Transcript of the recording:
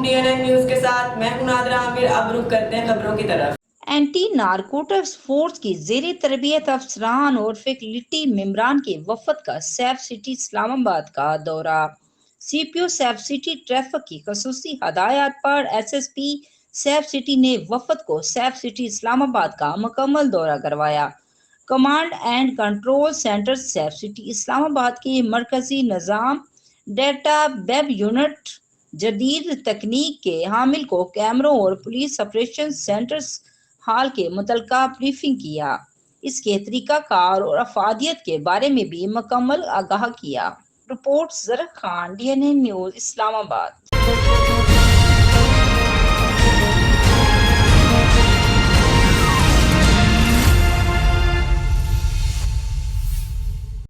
علیکم DNN news کے ساتھ میں ہوں نادرہ عامر. اب رخ کرتے ہیں خبروں کی طرف. اینٹی نارکوٹکس فورس کی زیر تربیت افسران اور فیکلٹی ممبران کے وفد کا سیف سٹی اسلام آباد کا دورہ. C P O safe city traffic کی خصوصی ہدایات پر S S P safe city نے وفد کو سیف سٹی اسلام آباد کا مکمل دورہ کروایا. Command and control centre safe city Islamabad کے مرکزی نظام ڈیٹا ویب یونٹ جدید تکنیک کے حامل کو کیمروں اور پولیس آپریشن سینٹرز حال کے متعلقہ بریفنگ کیا. اس کے طریقہ کار اور افادیت کے بارے میں بھی مکمل آگاہ کیا. رپورٹ زرخ خان DNN نیوز اسلام آباد.